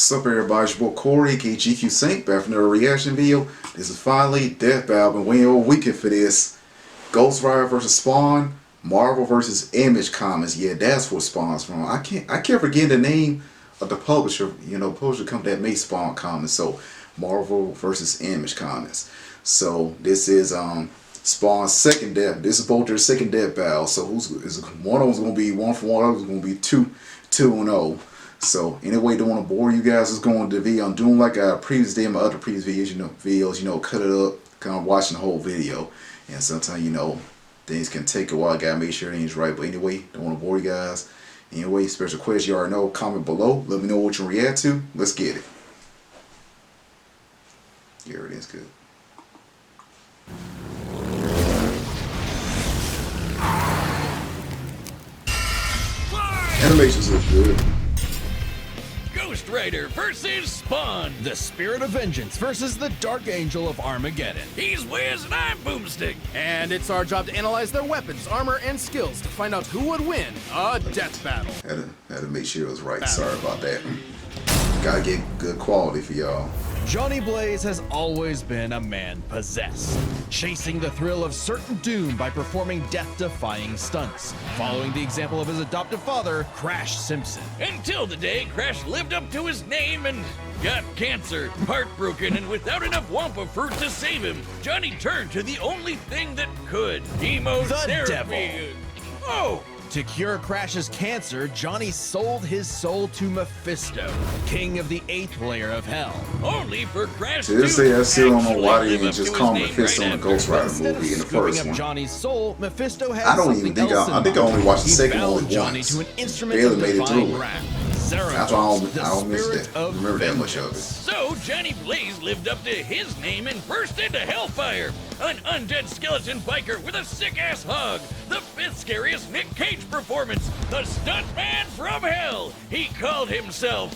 What's up, everybody? It's your boy Corey, aka GQ Saint, back from another reaction video. This is finally Death Battle. Been waiting all weekend for this. Ghost Rider versus Spawn, Marvel versus Image Comics. Yeah, that's what Spawn's from. I can't forget the name of the publisher. You know, publisher company that made Spawn Comics. So Marvel versus Image Comics. So this is Spawn's second death. This is both their second death battle. So one of them's gonna be 1-for-1, other's gonna be 2-0. So anyway, don't want to bore you guys. Let's go on to the video. I'm doing like I previously did in my other previous videos, cut it up, kind of watching the whole video. And sometimes, things can take a while. I gotta make sure everything's right. But anyway, don't want to bore you guys. Anyway, special question you already know. Comment below. Let me know what you react to. Let's get it. Here it is. Good. Animations look good. Ghost Rider versus Spawn. The Spirit of Vengeance versus the Dark Angel of Armageddon. He's Wiz and I'm Boomstick. And it's our job to analyze their weapons, armor, and skills to find out who would win a death battle. Had to make sure it was right. Sorry about that. Gotta get good quality for y'all. Johnny Blaze has always been a man possessed, chasing the thrill of certain doom by performing death-defying stunts, following the example of his adoptive father, Crash Simpson. Until the day Crash lived up to his name and got cancer. Heartbroken and without enough Wampa fruit to save him, Johnny turned to the only thing that could. Chemotherapy. The devil. Oh! To cure Crash's cancer, Johnny sold his soul to Mephisto, king of the 8th layer of hell. Only for Crash to this day, I still don't know why they didn't just call his name Mephisto in the Ghost Rider movie in the first one. Johnny's soul, Mephisto had I don't even think I think I only watched the second one only Johnny once. to an instrument Barely of made it divine through it. wrath. That's why I don't miss spirit that. of Remember that much of it. So Johnny Blaze lived up to his name and burst into Hellfire, an undead skeleton biker with a sick-ass hug, the 5th scariest Nick Cage performance, the stuntman from hell. He called himself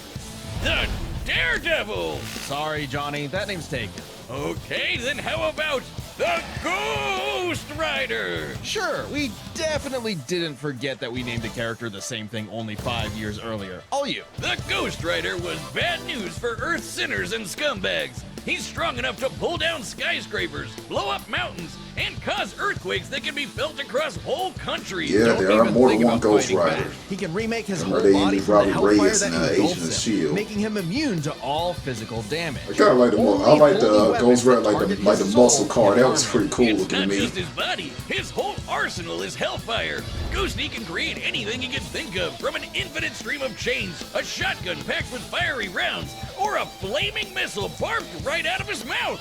the Daredevil. Sorry, Johnny, that name's taken. Okay, then how about the Ghost Rider? Sure, we definitely didn't forget that we named the character the same thing only 5 years earlier. All you. The Ghost Rider was bad news for Earth's sinners and scumbags. He's strong enough to pull down skyscrapers, blow up mountains, and cause earthquakes that can be felt across whole countries. Yeah, Don't there are even more think than one about Ghost fighting Rider. back. He can remake his Remember whole they body used from the Robert hellfire Reyes that in Agents engulfs of him, Shield. making him immune to all physical damage. I kind of like the Only holy Ghost Rider, weapons that like target the his muscle soul car. can That was harm pretty him. cool It's looking to not me. just his body. His whole arsenal is Hellfire. Ghosty can create anything he can think of, from an infinite stream of chains, a shotgun packed with fiery rounds, or a flaming missile barbed right out of his mouth.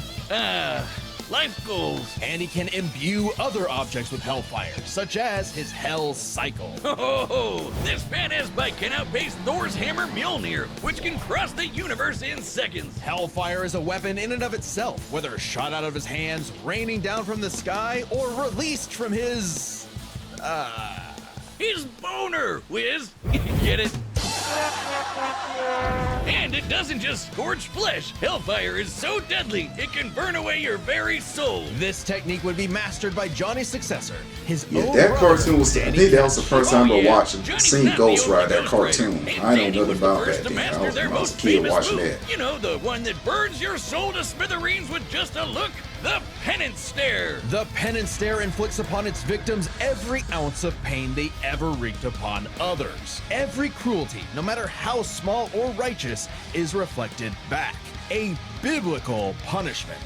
Life goals. And he can imbue other objects with hellfire, such as his Hell Cycle. Oh, this badass bike can outpace Thor's hammer Mjolnir, which can cross the universe in seconds. Hellfire is a weapon in and of itself, whether shot out of his hands, raining down from the sky, or released from his... His boner, Wiz. Get it? And it doesn't just scorch flesh. Hellfire is so deadly, it can burn away your very soul. This technique would be mastered by Johnny's successor, his Yeah, own that brother, cartoon was. I Danny think that was the first time I Oh, yeah. watched Johnny's seen not Ghost the only Rider, that Ghost Rider. cartoon. And I know Danny nothing was the about first that to then. master their I was most a kid famous watching move. that. You know, the one that burns your soul to smithereens with just a look. The Penance Stare. The Penance Stare inflicts upon its victims every ounce of pain they ever wreaked upon others. Every cruelty, no matter how small or righteous, is reflected back. A biblical punishment.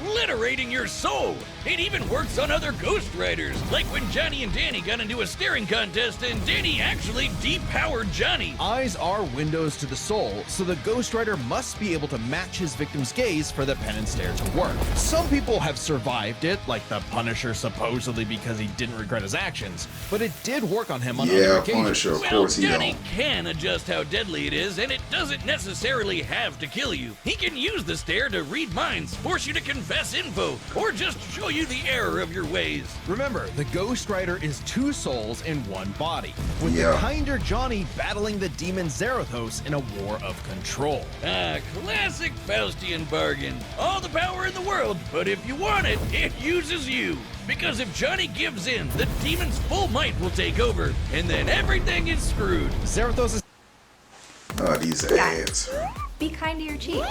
Obliterating your soul. It even works on other Ghost Riders, like when Johnny and Danny got into a staring contest and Danny actually depowered Johnny. Eyes are windows to the soul, so the Ghost Rider must be able to match his victim's gaze for the Penance Stare to work. Some people have survived it, like the Punisher supposedly because he didn't regret his actions, but it did work on him on other Yeah, occasions. Punisher, of Well, course he Johnny don't. can adjust how deadly it is, and it doesn't necessarily have to kill you. He can use the stare to read minds, force you to confess info, or just show you the error of your ways. Remember, the Ghost Rider is two souls in one body, with Yeah. the kinder Johnny battling the demon Zarathos in a war of control. Classic Faustian bargain. All the power in the world, but if you want it, it uses you. Because if Johnny gives in, the demon's full might will take over, and then everything is screwed. Zarathos is These ads. Be kind to your cheeks.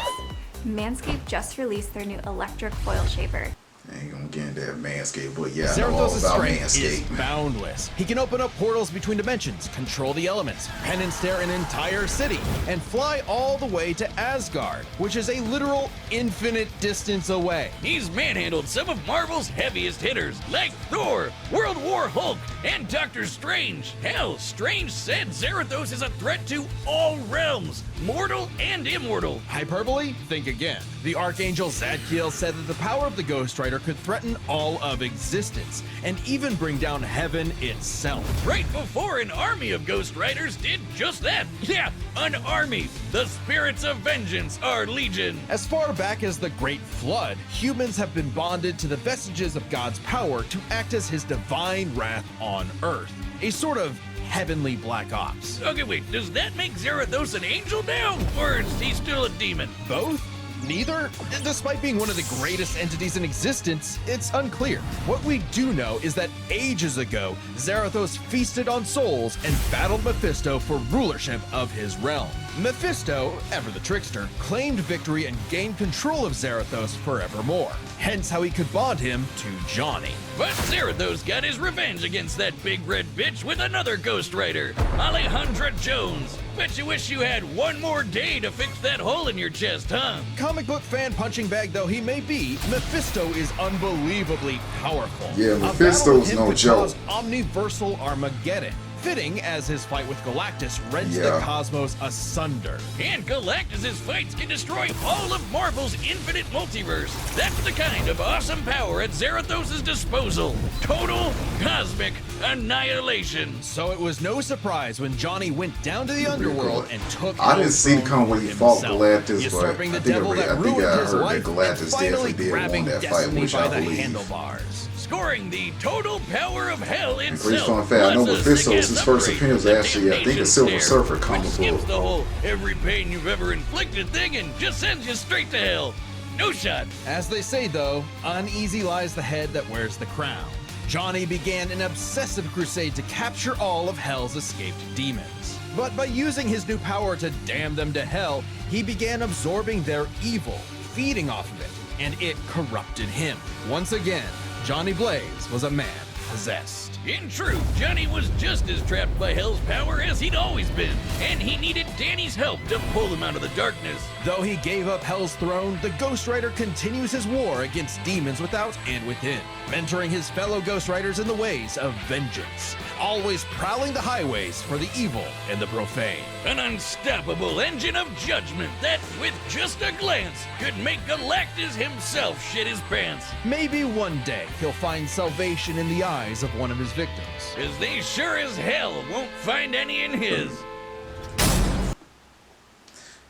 Manscaped just released their new electric foil shaver. I ain't gonna get into that Manscaped, but yeah, I know all Zarathos' about strength is Manscaped. boundless. He can open up portals between dimensions, control the elements, pen and stare an entire city, and fly all the way to Asgard, which is a literal infinite distance away. He's manhandled some of Marvel's heaviest hitters, like Thor, World War Hulk, and Doctor Strange. Hell, Strange said Zarathos is a threat to all realms, mortal and immortal. Hyperbole? Think again. The Archangel Zadkiel said that the power of the Ghost Rider could threaten all of existence, and even bring down heaven itself. Right before an army of Ghost Riders did just that. Yeah, an army. The spirits of vengeance are legion. As far back as the Great Flood, humans have been bonded to the vestiges of God's power to act as his divine wrath on Earth. A sort of heavenly Black Ops. Okay, wait, does that make Zarathos an angel now? Or is he still a demon? Both? Neither? Despite being one of the greatest entities in existence, it's unclear. What we do know is that ages ago, Zarathos feasted on souls and battled Mephisto for rulership of his realm. Mephisto, ever the trickster, claimed victory and gained control of Zarathos forevermore. Hence how he could bond him to Johnny. But Zarathos got his revenge against that big red bitch with another Ghost Rider, Alejandra Jones. Bet you wish you had one more day to fix that hole in your chest, huh? Comic book fan punching bag though he may be, Mephisto is unbelievably powerful. Yeah, A battle Mephisto's with him no could joke. cause omniversal Armageddon, fitting as his fight with Galactus rends the Yeah. cosmos asunder. And Galactus' fights can destroy all of Marvel's infinite multiverse. That's the kind of awesome power at Zarathos' disposal. Total cosmic annihilation. So it was no surprise when Johnny went down to the underworld and took I didn't Hell's see the throne comment when for he fought himself, Galactus, but usurping the I think devil I that think ruined I his heard that life Galactus and finally definitely did won grabbing that fight, destiny which by I the believe. handlebars. Scoring the total power of hell And itself. Grease Fun Fact, I know plus a Mephisto was sick-ass his first upgrade appearance from the actually, I think, a Damnation Silver Stare, Surfer comic which skips book. the whole every pain you've ever inflicted thing and just sends you straight to hell. No shot. As they say though, uneasy lies the head that wears the crown. Johnny began an obsessive crusade to capture all of Hell's escaped demons. But by using his new power to damn them to hell, he began absorbing their evil, feeding off of it, and it corrupted him. Once again, Johnny Blaze was a man possessed. In truth, Johnny was just as trapped by Hell's power as he'd always been, and he needed Danny's help to pull him out of the darkness. Though he gave up Hell's throne, the Ghost Rider continues his war against demons without and within, mentoring his fellow Ghost Riders in the ways of vengeance, always prowling the highways for the evil and the profane. An unstoppable engine of judgment that, with just a glance, could make Galactus himself shit his pants. Maybe one day he'll find salvation in the eyes of one of his victims. 'Cause they sure as hell won't find any in his.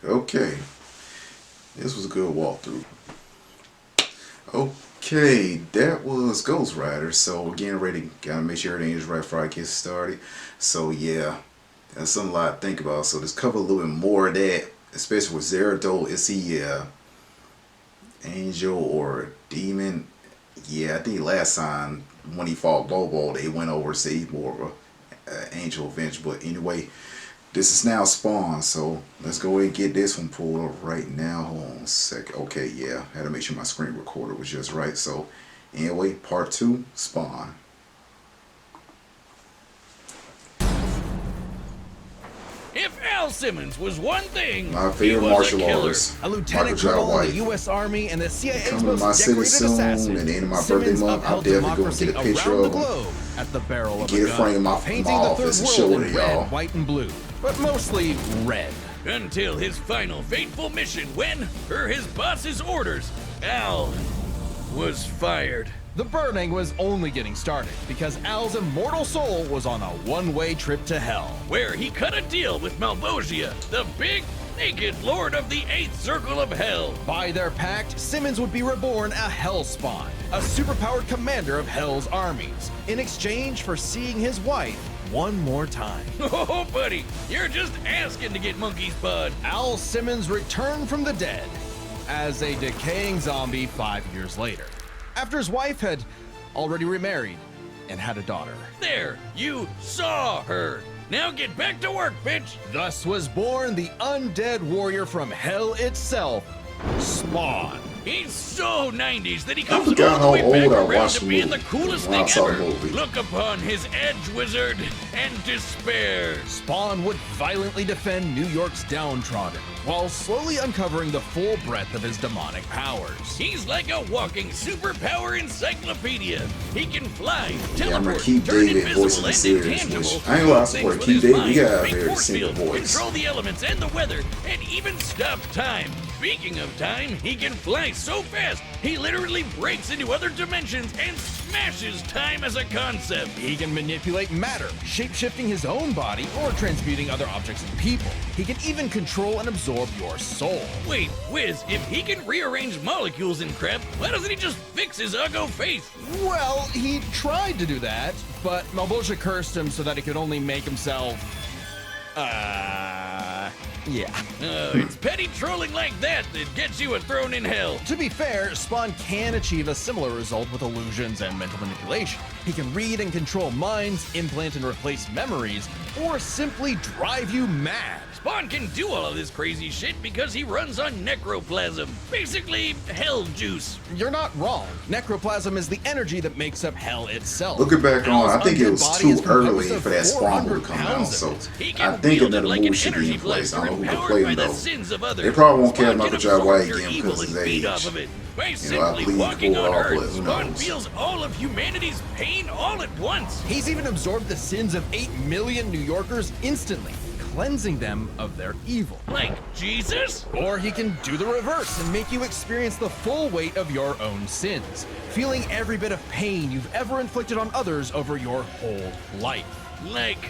Okay. This was a good walkthrough. Okay, that was Ghost Rider. So we're getting ready. Gotta make sure everything is right before I get started. So yeah, that's something a lot to think about. So just cover a little bit more of that, especially with Zarathos. Is he angel or demon? Yeah, I think last time when he fought Lobo, they went over to say he's more of a angel avenge. But anyway, this is now Spawn, so let's go ahead and get this one pulled up right now. Hold on a second. Okay, yeah, I had to make sure my screen recorder was just right. So anyway, part 2, Spawn. If Al Simmons was one thing, My he favorite was martial a killer. artist, A lieutenant Michael Jai colonel in White. the U.S. Army and the CIA's Coming to most my city decorated soon, assassin. and the end of my Simmons birthday month, I'm upheld definitely gonna democracy get a picture around of the him. globe at the barrel of Get a a gun, frame off painting my the office and third show world it in to red, y'all. white, and blue, but mostly red. Until his final fateful mission when, per his boss's orders, Al was fired. The burning was only getting started because Al's immortal soul was on a one-way trip to hell. Where he cut a deal with Malvosia, the big, naked lord of the 8th Circle of Hell. By their pact, Simmons would be reborn a Hellspawn, a superpowered commander of Hell's armies, in exchange for seeing his wife one more time. Oh, buddy, you're just asking to get monkey's bud. Al Simmons returned from the dead as a decaying zombie 5 years later, after his wife had already remarried and had a daughter. There, you saw her. Now get back to work, bitch! Thus was born the undead warrior from hell itself, Spawn. He's so 90s that he I comes forgot all the how way back old I around watched to the being the movie coolest when I thing saw the ever. movie. Look upon his edge wizard and despair. Spawn would violently defend New York's downtrodden, while slowly uncovering the full breadth of his demonic powers. He's like a walking superpower encyclopedia. He can fly, Yeah, I'm gonna teleport, keep turn David invisible voicing the and series, intangible, which I ain't gonna lie, I do things support with Keep his David. mind, You got a make very force simple field, voice. control the elements and the weather, and even stop time. Speaking of time, he can fly so fast, he literally breaks into other dimensions and smashes time as a concept. He can manipulate matter, shape-shifting his own body or transmuting other objects and people. He can even control and absorb your soul. Wait, Wiz, if he can rearrange molecules and crap, why doesn't he just fix his uggo face? Well, he tried to do that, but Malbolgia cursed him so that he could only make himself... yeah. It's petty trolling like that gets you a throne in hell. To be fair, Spawn can achieve a similar result with illusions and mental manipulation. He can read and control minds, implant and replace memories, or simply drive you mad. Spawn can do all of this crazy shit because he runs on necroplasm. Basically, hell juice. You're not wrong. Necroplasm is the energy that makes up hell itself. Looking back on, I Hell's think it undead was body too is composed early of for that Spawn 400 to come out, pounds so of it. He I can think wield it another like movie an should be energy in place. I blaster don't know who empowered could play by him the though. sins of others. They probably won't Spawn care can Michael Jai absorb White your again evil because of and his feed age. off of it. By I simply believe walking for on all Earth, blood, who Spawn knows? feels all of humanity's pain all at once. He's even absorbed the sins of 8 million New Yorkers instantly, cleansing them of their evil. Like Jesus? Or he can do the reverse and make you experience the full weight of your own sins, feeling every bit of pain you've ever inflicted on others over your whole life. Like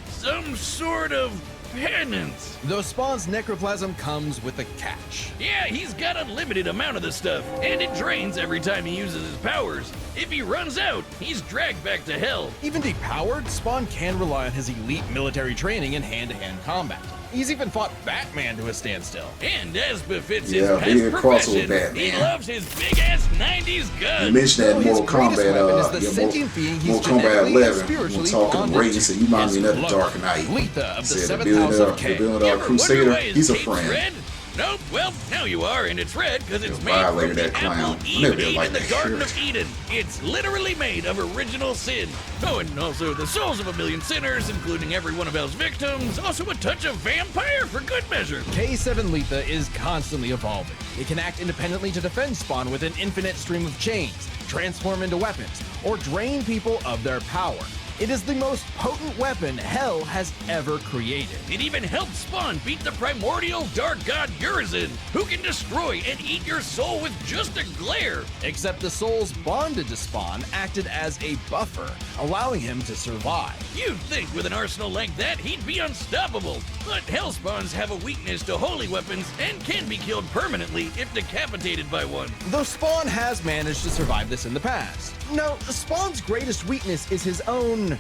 some sort of penance. Though Spawn's necroplasm comes with a catch. Yeah, he's got unlimited amount of the stuff, and it drains every time he uses his powers. If he runs out, he's dragged back to hell. Even depowered, Spawn can rely on his elite military training and hand-to-hand combat. He's even fought Batman to a standstill. And as befits Yeah, his big past crossover profession, he Batman. loves his big-ass 90s You guns. mentioned that Though in his Mortal greatest Kombat, weapon is the sentient being he's Mortal Kombat genetically and 11. We're spiritually talking bonded race, to. and you remind me His of the look, Dark Knight. Letha of the Said the 7th House of the K. Billion You Dollar ever wonder Crusader, why his he's a cape's friend. red? Nope, well, now you are, and it's red because it's made violated from the that clown. apple I Eve never did ate like in the that Garden shirt. of Eden. It's literally made of original sin. Oh, and also the souls of a million sinners, including every one of hell's victims. Also a touch of vampire for good measure. K7 Letha is constantly evolving. It can act independently to defend Spawn with an infinite stream of chains, transform into weapons, or drain people of their power. It is the most potent weapon Hell has ever created. It even helped Spawn beat the primordial dark god Urizen, who can destroy and eat your soul with just a glare. Except the souls bonded to Spawn acted as a buffer, allowing him to survive. You'd think with an arsenal like that, he'd be unstoppable. But Hellspawns have a weakness to holy weapons and can be killed permanently if decapitated by one. Though Spawn has managed to survive this in the past. No, Spawn's greatest weakness is his own...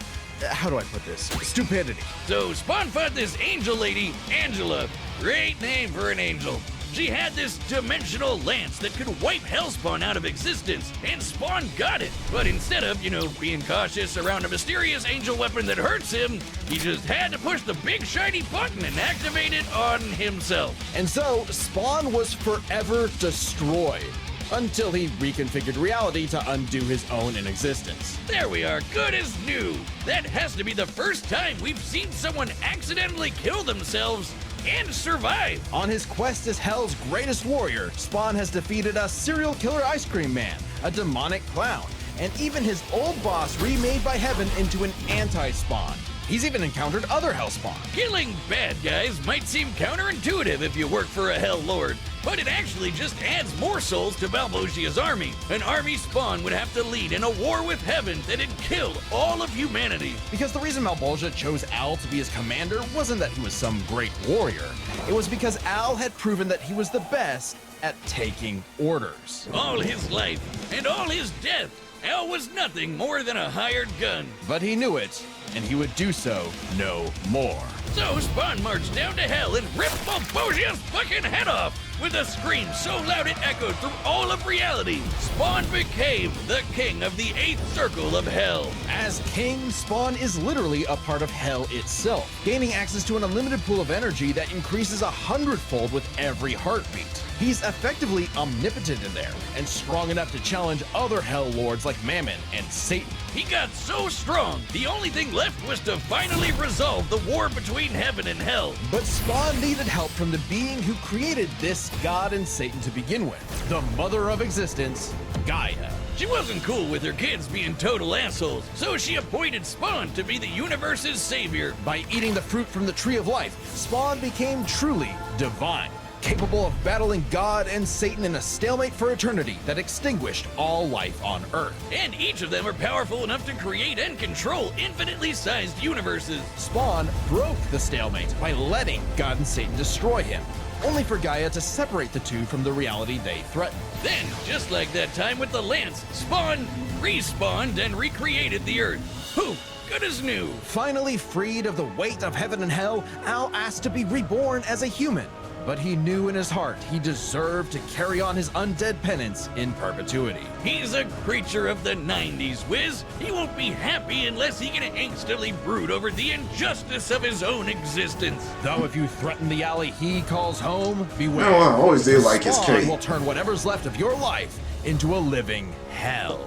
how do I put this? Stupidity. So Spawn fought this angel lady, Angela. Great name for an angel. She had this dimensional lance that could wipe Hellspawn out of existence, and Spawn got it. But instead of, being cautious around a mysterious angel weapon that hurts him, he just had to push the big shiny button and activate it on himself. And so, Spawn was forever destroyed. Until he reconfigured reality to undo his own inexistence. There we are, good as new. That has to be the first time we've seen someone accidentally kill themselves and survive. On his quest as Hell's greatest warrior, Spawn has defeated a serial killer ice cream man, a demonic clown, and even his old boss remade by Heaven into an anti-Spawn. He's even encountered other Hellspawn. Killing bad guys might seem counterintuitive if you work for a Hell Lord, but it actually just adds more souls to Malbosia's army. An army Spawn would have to lead in a war with Heaven that'd kill all of humanity. Because the reason Malbolgia chose Al to be his commander wasn't that he was some great warrior. It was because Al had proven that he was the best at taking orders. All his life and all his death, Hell was nothing more than a hired gun. But he knew it, and he would do so no more. So Spawn marched down to hell and ripped Bulbosia's fucking head off with a scream so loud it echoed through all of reality. Spawn became the king of the 8th circle of hell. As king, Spawn is literally a part of hell itself, gaining access to an unlimited pool of energy that increases 100-fold with every heartbeat. He's effectively omnipotent in there, and strong enough to challenge other hell lords like Mammon and Satan. He got so strong, the only thing left was to finally resolve the war between heaven and hell. But Spawn needed help from the being who created this god and Satan to begin with, the mother of existence, Gaia. She wasn't cool with her kids being total assholes, so she appointed Spawn to be the universe's savior. By eating the fruit from the Tree of Life, Spawn became truly divine, capable of battling God and Satan in a stalemate for eternity that extinguished all life on Earth. And each of them are powerful enough to create and control infinitely sized universes. Spawn broke the stalemate by letting God and Satan destroy him, only for Gaia to separate the two from the reality they threatened. Then, just like that time with the Lance, Spawn respawned and recreated the Earth. Poof, good as new. Finally freed of the weight of heaven and hell, Al asked to be reborn as a human. But he knew in his heart he deserved to carry on his undead penance in perpetuity. He's a creature of the 90s, Wiz. He won't be happy unless he can angstily brood over the injustice of his own existence. Though if you threaten the alley he calls home, beware. No, I always did like his Spawn cape. will turn whatever's left of your life into a living hell.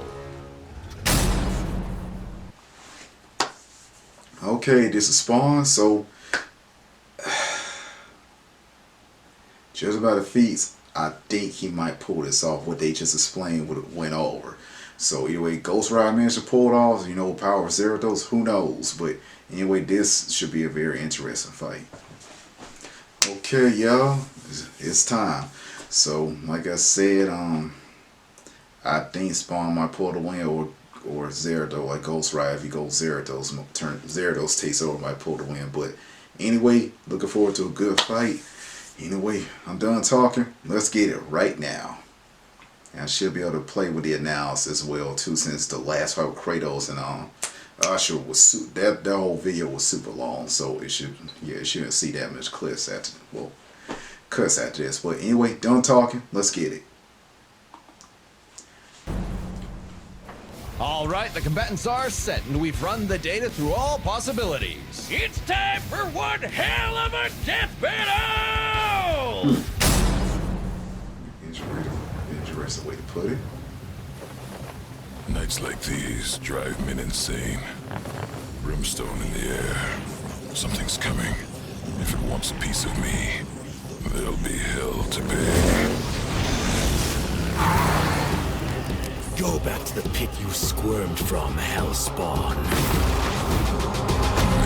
Okay, this is Spawn, so just about the feats, I think he might pull this off. What they just explained what went over. So anyway, Ghost Rider managed to pull it off. You know, Power of Zerathos, who knows? But anyway, this should be a very interesting fight. Okay, y'all, it's time. So like I said, I think Spawn might pull the win, or Zerathos, like Ghost Rider. If he goes Zerathos, Zerathos takes over, might pull the win. But anyway, looking forward to a good fight. Anyway, I'm done talking. Let's get it right now. And I should be able to play with the analysis as well too, since the last fight with Kratos and Usher was that whole video was super long, so it shouldn't see that much cuts after this. But anyway, done talking. Let's get it. All right, the combatants are set, and we've run the data through all possibilities. It's time for one hell of a death battle! Interesting way to put it. Nights like these drive men insane. Brimstone in the air. Something's coming. If it wants a piece of me, there'll be hell to pay. Go back to the pit you squirmed from, Hellspawn.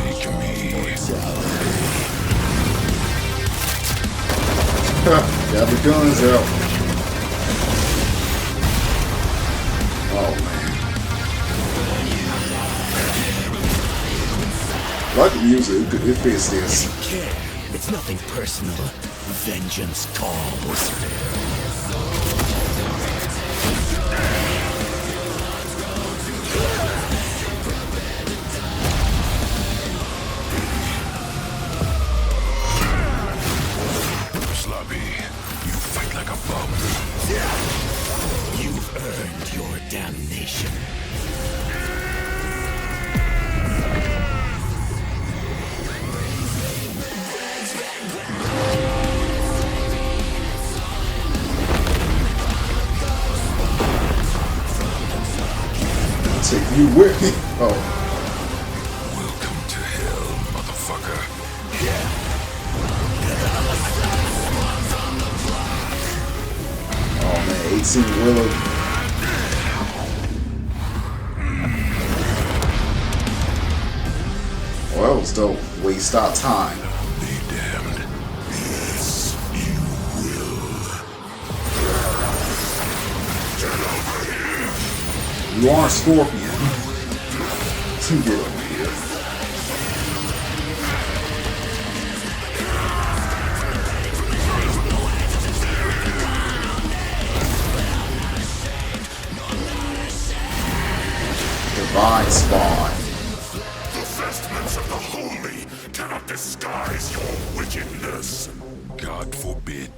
Make me. Got the guns out. Oh man. I like the music, it fits this. Care. It's nothing personal. Vengeance calls. Sloppy, you fight like a bum. You've earned your damnation. Take you with me. Oh. Welcome to hell, motherfucker. Oh man, 18 Willow. Well, that was dope. Waste our time. Be damned. Yes, you will. You are a Scorpion. Get over here. Spawn. The vestments of the holy cannot disguise your wickedness. God forbid.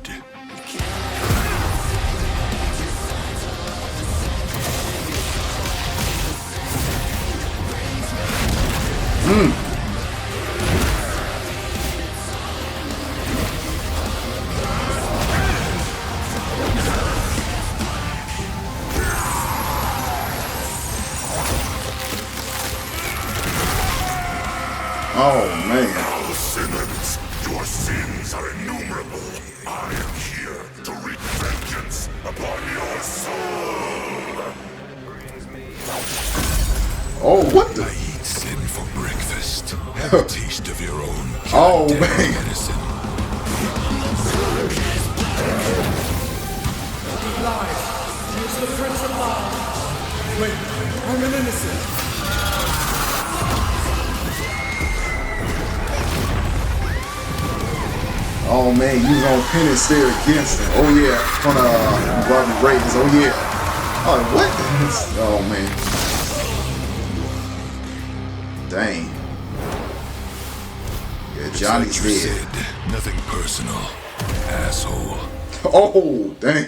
Oh man. Now, Simmons, your sins are innumerable. I am here to wreak vengeance upon your soul. Oh, what I the? eat sin for breakfast. Have a taste of your own Oh goddamn man. medicine. Lies. Use the Prince of Law. Wait, I'm an innocent. Oh man, you was on penance there against him. Oh yeah, from Robbie Ravens. Oh yeah. Oh what? Oh man. Dang. Yeah, Johnny's Like you dead. said, nothing personal, asshole. Oh dang.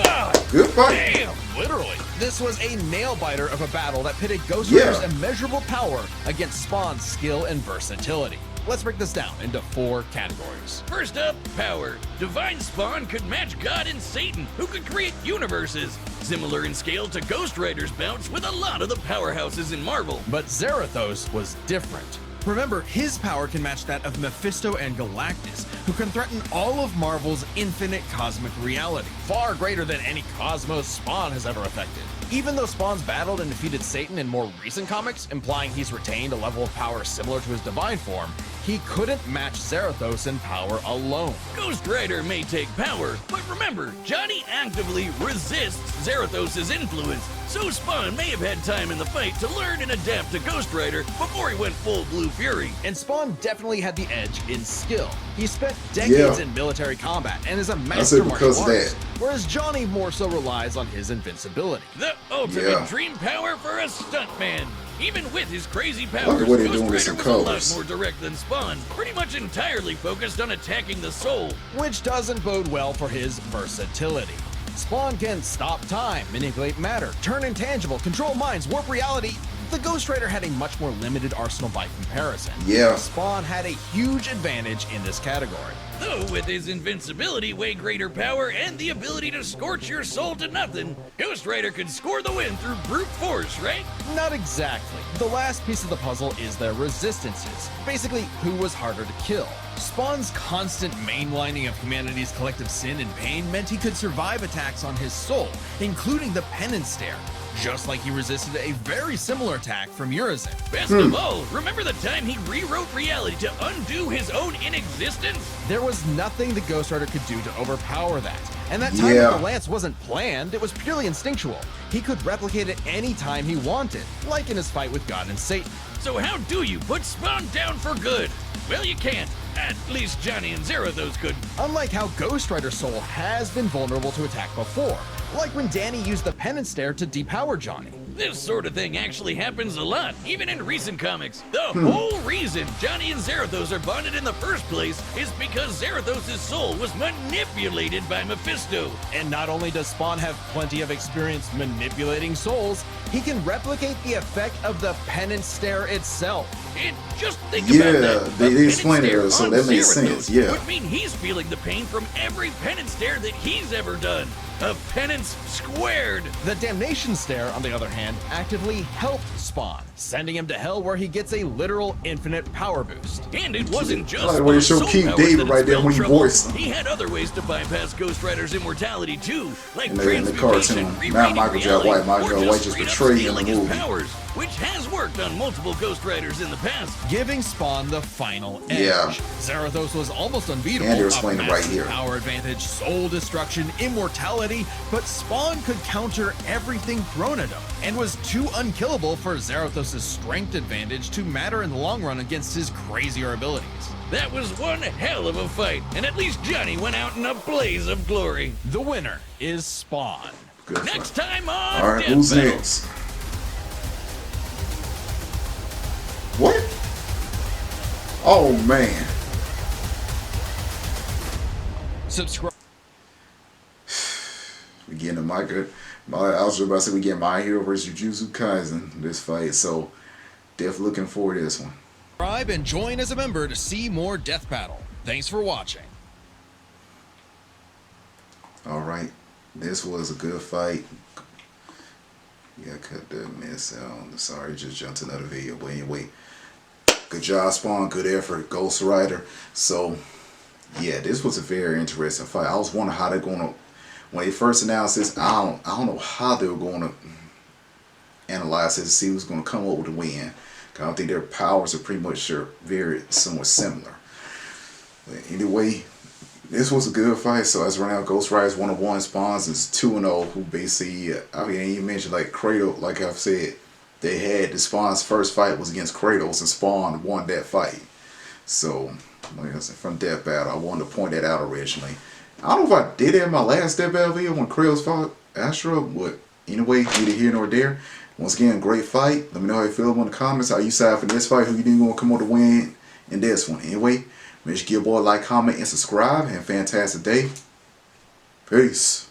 Ah, Good fight. damn! Literally. This was a nail-biter of a battle that pitted Ghost Yeah. Rider's immeasurable power against Spawn's skill and versatility. Let's break this down into 4 categories. First up, power. Divine Spawn could match God and Satan, who could create universes. Similar in scale to Ghost Rider's bouts with a lot of the powerhouses in Marvel. But Zarathos was different. Remember, his power can match that of Mephisto and Galactus, who can threaten all of Marvel's infinite cosmic reality, far greater than any cosmos Spawn has ever affected. Even though Spawn's battled and defeated Satan in more recent comics, implying he's retained a level of power similar to his divine form, he couldn't match Zarathos in power alone. Ghost Rider may take power, but remember, Johnny actively resists Zarathos' influence, so Spawn may have had time in the fight to learn and adapt to Ghost Rider before he went full Blue Fury. And Spawn definitely had the edge in skill. He spent decades Yeah. in military combat and is a I master said martial because of artist, that. whereas Johnny more so relies on his invincibility. The ultimate Yeah. dream power for a stuntman. Even with his crazy Look powers, at what they're Ghost doing with Rider some was a lot colors. more direct than Spawn, pretty much entirely focused on attacking the soul. Which doesn't bode well for his versatility. Spawn can stop time, manipulate matter, turn intangible, control minds, warp reality. The Ghost Rider had a much more limited arsenal by comparison. Yeah. Spawn had a huge advantage in this category. Though with his invincibility, way greater power, and the ability to scorch your soul to nothing, Ghost Rider could score the win through brute force, right? Not exactly. The last piece of the puzzle is their resistances. Basically, who was harder to kill. Spawn's constant mainlining of humanity's collective sin and pain meant he could survive attacks on his soul, including the Penance Stare, just like he resisted a very similar attack from Urizen. Best of all, remember the time he rewrote reality to undo his own inexistence? There was nothing the Ghost Rider could do to overpower that. And that time Yeah. with the lance wasn't planned, it was purely instinctual. He could replicate it any time he wanted, like in his fight with God and Satan. So how do you put Spawn down for good? Well, you can't. At least Johnny and Zarathos could. Unlike how Ghost Rider's soul has been vulnerable to attack before, like when Danny used the Penance Stare to depower Johnny. This sort of thing actually happens a lot, even in recent comics. The whole reason Johnny and Zarathos are bonded in the first place is because Zarathos' soul was manipulated by Mephisto. And not only does Spawn have plenty of experience manipulating souls, he can replicate the effect of the Penance Stare itself. And just think Yeah, about that. they A penance explained it, stare so on that makes Zarathos sense, yeah. would mean he's feeling the pain from every penance stare that he's ever done. A penance squared. The Damnation Stare, on the other hand, actively helped Spawn, sending him to hell where he gets a literal infinite power boost. And it wasn't just I like the way they Spawn's show soul King powers David that right there spelled when he trouble. voiced him. He had other ways to bypass Ghost Rider's immortality too, like In the transmutation, cartoon, rewriting not Michael J. reality, White. Michael or J. White just straight up betrayed him in stealing the his movie. powers, which has worked on multiple Ghost Riders in the past. Giving Spawn the final edge. Yeah. Zarathos was almost unbeatable. And they're a explaining it right massive here. Power advantage, soul destruction, immortality, but Spawn could counter everything thrown at him, and was too unkillable for Zarathos' strength advantage to matter in the long run against his crazier abilities. That was one hell of a fight, and at least Johnny went out in a blaze of glory. The winner is Spawn. Good Next fight. time on All right, Death who's Battle. next? Oh man. Subscribe. We getting a I was just about to say we get My Hero versus Jujutsu Kaisen this fight, so definitely looking forward to this one. Subscribe and join as a member to see more Death Battle. Thanks for watching. Alright, this was a good fight. Yeah, cut that mess out. Sorry, just jumped to another video. But anyway, good job, Spawn. Good effort, Ghost Rider. So, yeah, this was a very interesting fight. I was wondering how they're gonna, when they first announced this, I don't know how they were gonna analyze it to see who's gonna come up with the win. I don't think their powers are pretty much very somewhat similar. But anyway, this was a good fight. So as right now, Ghost Rider's 1-1, Spawns is 2-0. Who basically, I mean, you mentioned like Kratos, like I've said, they had the Spawn's first fight was against Kratos, and Spawn won that fight. So, like I said, from Death Battle, I wanted to point that out originally. I don't know if I did it in my last Death Battle video when Kratos fought Astra, but anyway, neither here nor there. Once again, great fight. Let me know how you feel in the comments. How you side for this fight? Who you think gonna come on to win in this one? Anyway, make sure you give a boy a like, comment, and subscribe. Have a fantastic day. Peace.